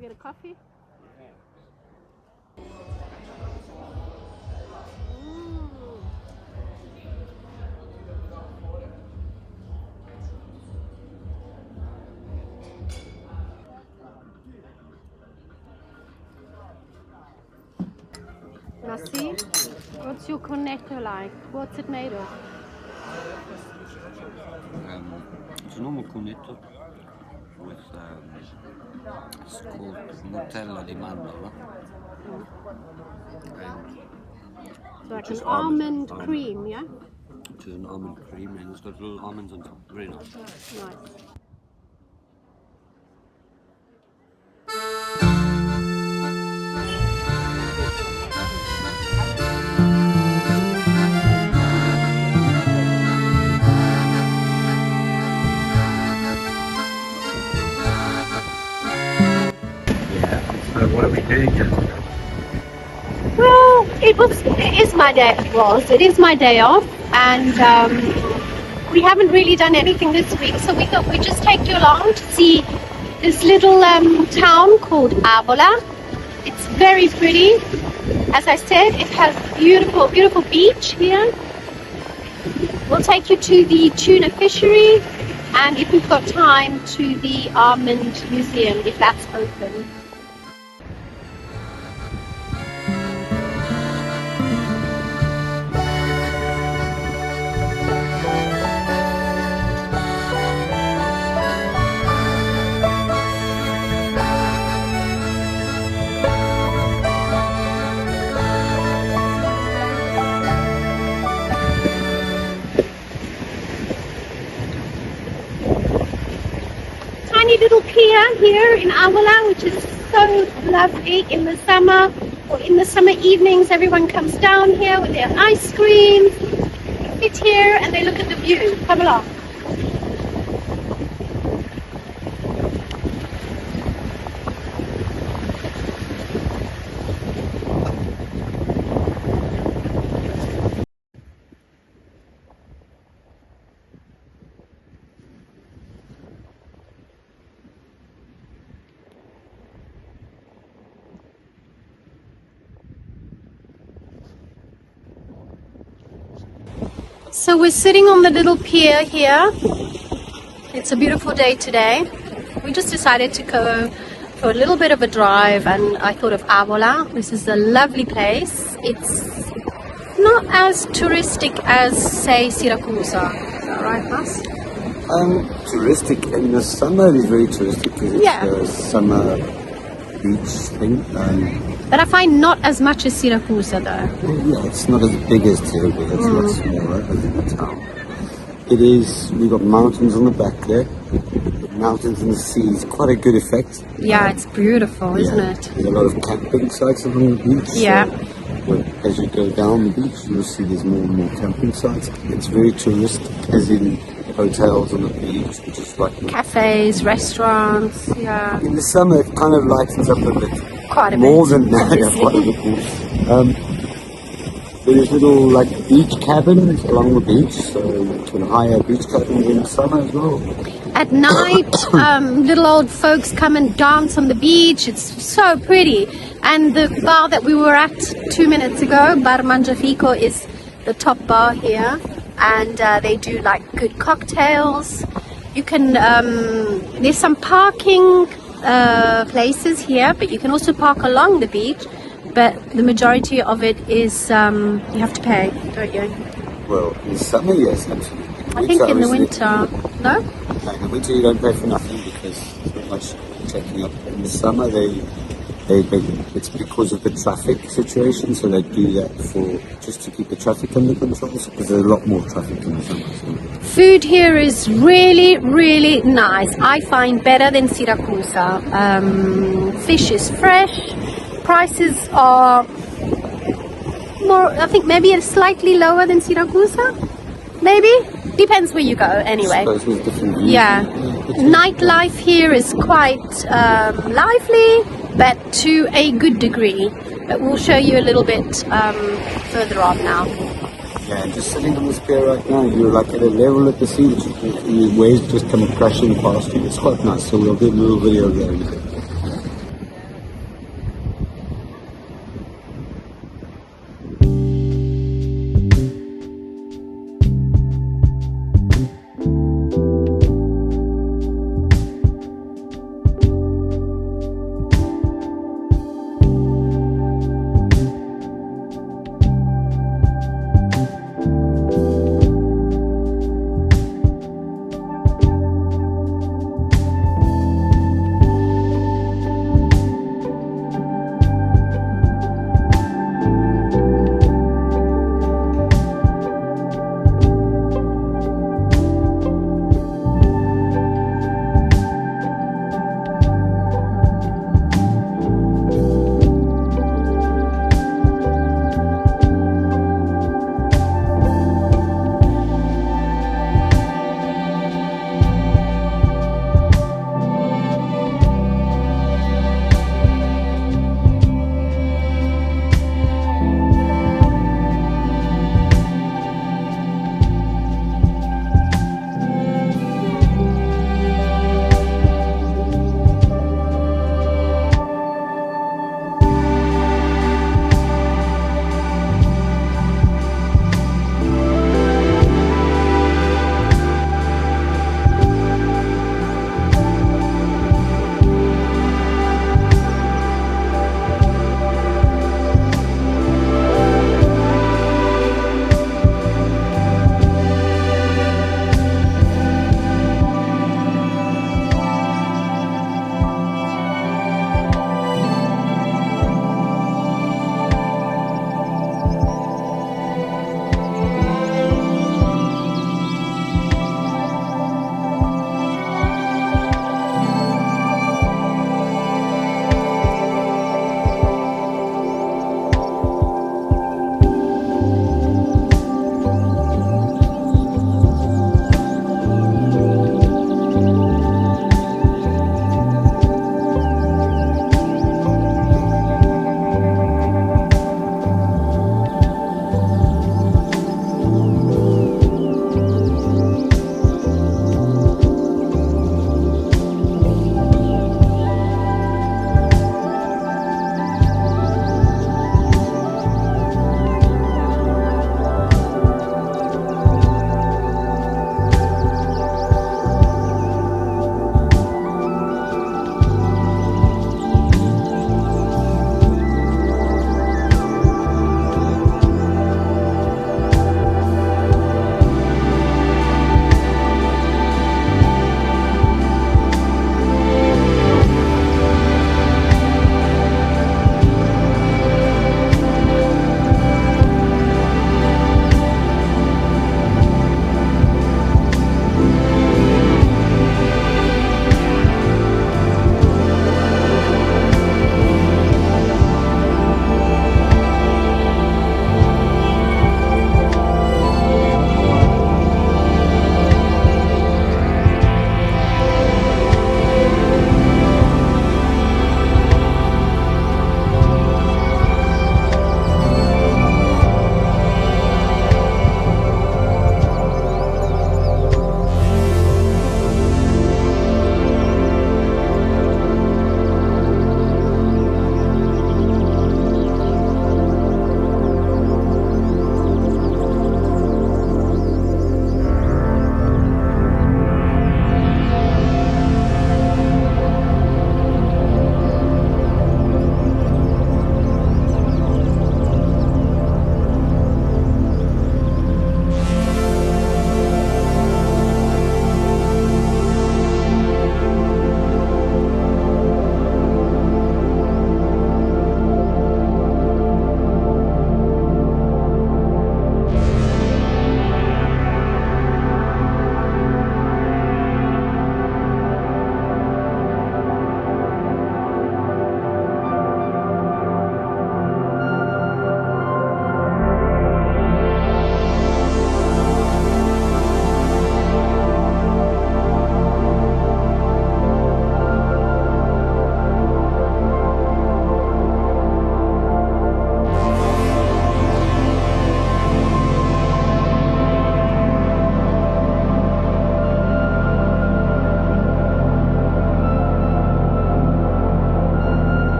we get a coffee? Nasi, what's your cornetto like? What's it made of? It's a normal cornetto with it's called Nutella di mandorla. So like an almond cream, yeah? Which is an almond cream, and it's got little almonds on top. Very nice. Nice. So what are we doing here? Well, it is my day. It is my day off, and we haven't really done anything this week, so we thought we'd just take you along to see this little town called Avola. It's very pretty. As I said, it has beautiful, beautiful beach here. We'll take you to the tuna fishery, and if we've got time, to the almond museum, if that's open. Little pier here in Avola, which is so lovely in the summer, or in the summer evenings. Everyone comes down here with their ice cream, sit here and they look at the view. Come along. So we're sitting on the little pier here. It's a beautiful day today. We just decided to go for a little bit of a drive, and I thought of Avola. This is a lovely place. It's not as touristic as, say, Syracuse. Is that right, Mas? Touristic in the summer. It is very touristic because it's a summer beach thing. But I find not as much as Syracuse though. Yeah, it's not as big as Syracuse. It's a lot smaller as in the town. It is. We've got mountains on the back there. Mountains and the sea is quite a good effect. Yeah, it's beautiful, isn't it? There's a lot of camping sites along the beach. Yeah. So as you go down the beach, you'll see there's more and more camping sites. It's very touristic, as in hotels on the beach, which is like cafes, restaurants. Yeah. In the summer, it kind of lightens up a bit. Quite a more bit. Than that. Quite a bit. There's little like beach cabins along the beach, so you can hire beach cabins in the summer as well. At night, little old folks come and dance on the beach. It's so pretty. And the bar that we were at 2 minutes ago, Bar Mangiafico, is the top bar here, and they do like good cocktails. You can there's some parking places here, but you can also park along the beach. But the majority of it is you have to pay, don't you? Well, in the summer, yes, absolutely. I think in the winter, no? In the winter you don't pay for nothing because there's not much checking up. In the summer it's because of the traffic situation, so they do that just to keep the traffic under control, because there's a lot more traffic in the summer. So. Food here is really, really nice. I find better than Syracuse. Fish is fresh. Prices are more, I think maybe it's slightly lower than Syracuse. Maybe? Depends where you go anyway. Yeah. Nightlife here is quite lively, but to a good degree. But we'll show you a little bit further on now. Yeah, and just sitting on this pier right now, you're like at a level at the sea that you can see waves just come crashing past you. It's quite nice, so we'll do a little video there.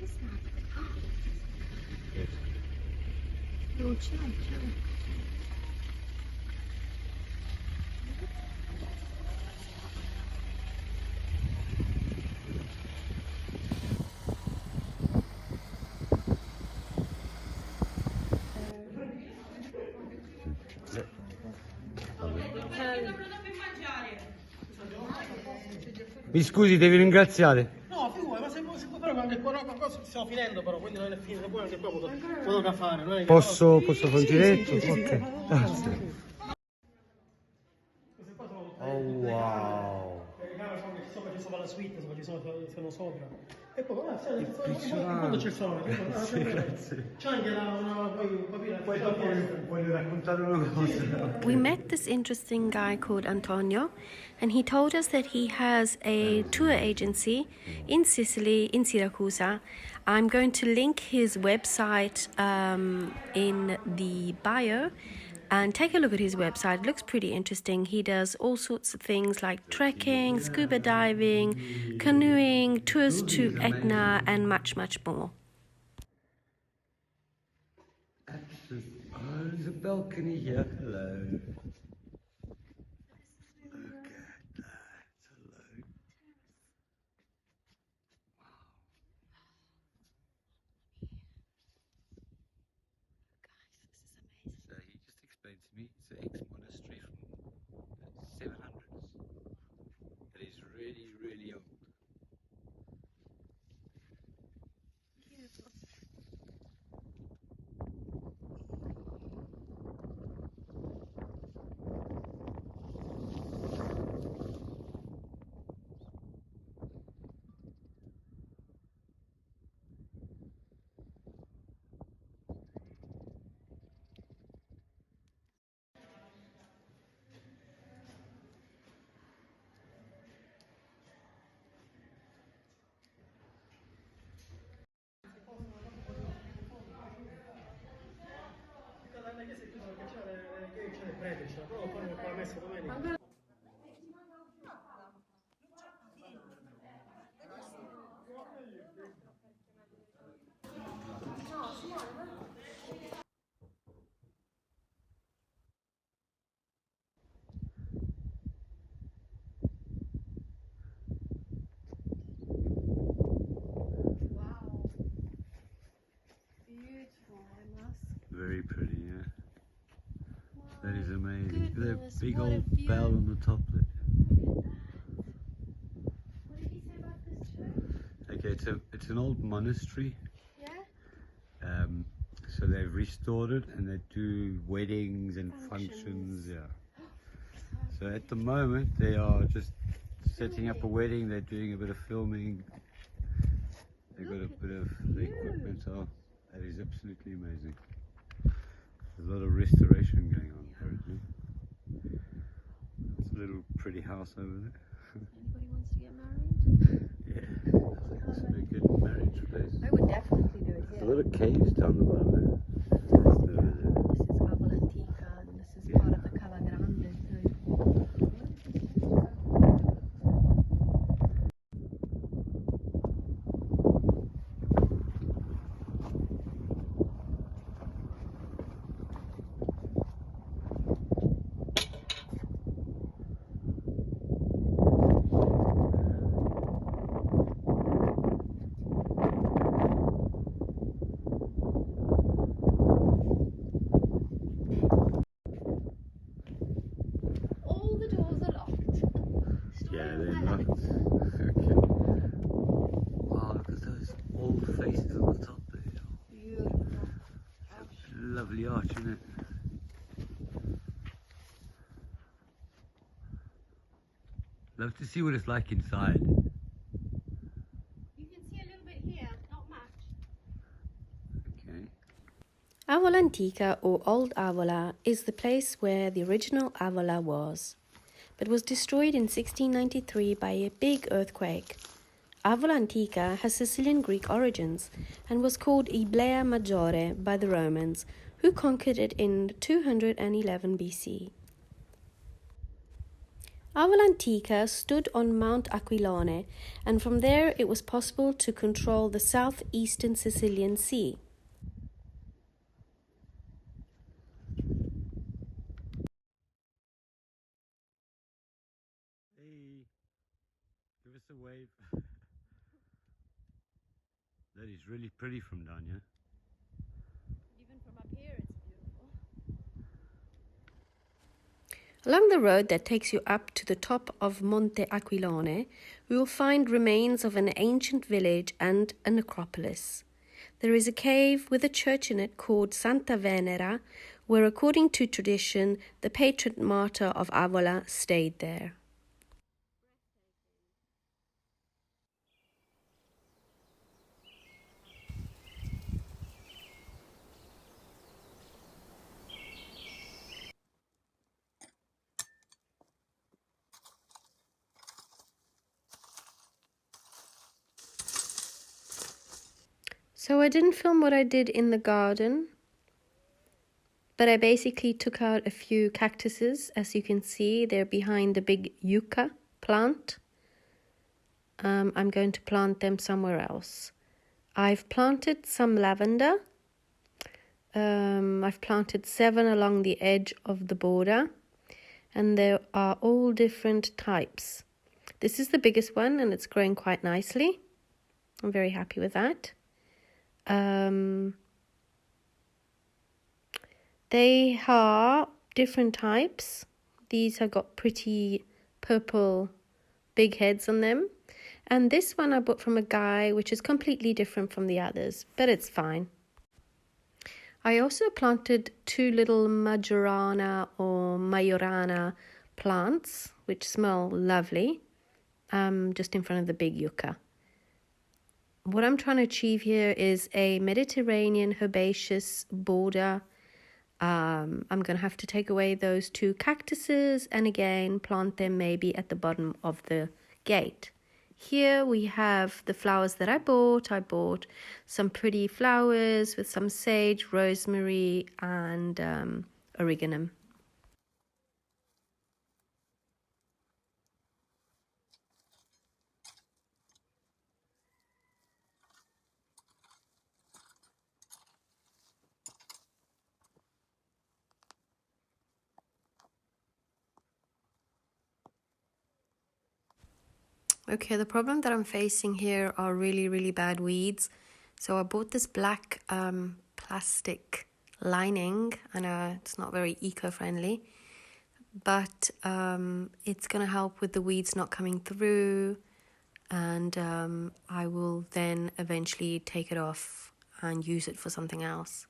is that? Oh, ciao. Mi scusi, devi ringraziare. No, figura, ma se può però anche qua stiamo finendo però, quindi non è finito, poi anche qua posso caffare, non è che Posso fare un giretto? sì, Ok, grazie. queste qua sono tutte Oh wow. le camere sono che sopra c'è sopra la suite, sopra ci sono sopra. E poi guarda, Impressionante. quando c'è il sole, Sì, grazie. c'è anche poi un Voglio raccontare una cosa. We met this interesting guy called Antonio, and he told us that he has a tour agency in Sicily, in Siracusa. I'm going to link his website in the bio, and take a look at his website. It looks pretty interesting. He does all sorts of things like trekking, scuba diving, canoeing, tours to Etna, and much, much more. Absolutely. Oh, there's a balcony here. Hello. Look at that. Hello. So he just explained to me it's an ex-monastery from the 700s. It is really, really old. la chiesa è chiusa perché c'è le prete, però poi non la messa domenica. Very pretty, yeah. That is amazing. Goodness, The big what a old view. bell on the top there. What did he say about this church? Okay, it's an old monastery. Yeah? So they've restored it and they do weddings and functions, Functions. yeah. So at the moment they are just setting up a wedding, they're doing a bit of filming. They've got a bit of the equipment on. That is absolutely amazing. There's a lot of restoration going on apparently. It's a little pretty house over there. Anybody wants to get married? Yeah, looks like a good marriage place. I would definitely do it There's a here. lot of caves down the bottom there. Fantastic. Over there. This is Avola Antica, and this is part of the Cava Grande too. All the doors are locked. Yeah, they're not. Okay. Wow, look at those old faces on the top there. Beautiful. Lovely arch, isn't it? Love to see what it's like inside. You can see a little bit here, not much. Okay. Avola Antica, or Old Avola, is the place where the original Avola was, but was destroyed in 1693 by a big earthquake. Avola Antica has Sicilian Greek origins and was called Iblea Maggiore by the Romans, who conquered it in 211 BC. Avola Antica stood on Mount Aquilone, and from there it was possible to control the southeastern Sicilian Sea. Hey, give us a wave. That is really pretty from down here. Even from up here it's beautiful. Along the road that takes you up to the top of Monte Aquilone, we will find remains of an ancient village and a necropolis. There is a cave with a church in it called Santa Venera, where according to tradition, the patron martyr of Avola stayed there. So I didn't film what I did in the garden, but I basically took out a few cactuses. As you can see, they're behind the big yucca plant. I'm going to plant them somewhere else. I've planted some lavender. I've planted 7 along the edge of the border, and there are all different types. This is the biggest one, and it's growing quite nicely. I'm very happy with that. They are different types. These have got pretty purple big heads on them. And this one I bought from a guy, which is completely different from the others, but it's fine. I also planted 2 little Majorana or Majorana plants, which smell lovely, just in front of the big yucca. What I'm trying to achieve here is a Mediterranean herbaceous border. I'm going to have to take away those 2 cactuses and again plant them maybe at the bottom of the gate. Here we have the flowers that I bought. I bought some pretty flowers with some sage, rosemary and oregano. Okay, the problem that I'm facing here are really bad weeds. So I bought this black plastic lining. I know it's not very eco-friendly, but it's going to help with the weeds not coming through, and I will then eventually take it off and use it for something else.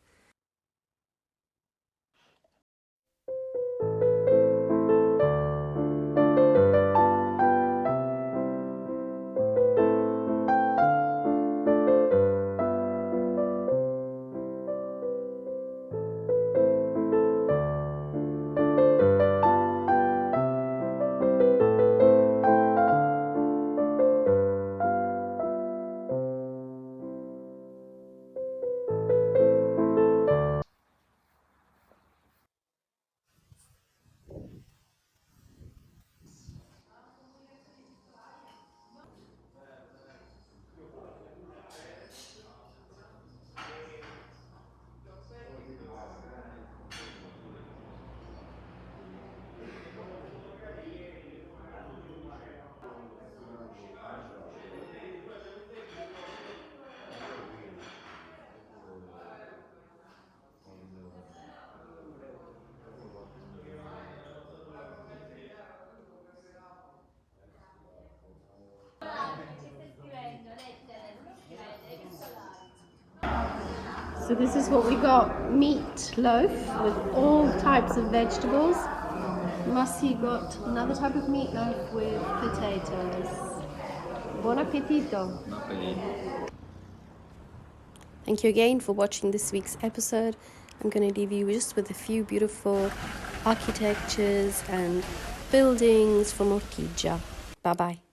So this is what we got: meat loaf with all types of vegetables. Massi got another type of meatloaf with potatoes. Buon appetito! Thank you again for watching this week's episode. I'm going to leave you just with a few beautiful architectures and buildings from Ortigia. Bye bye.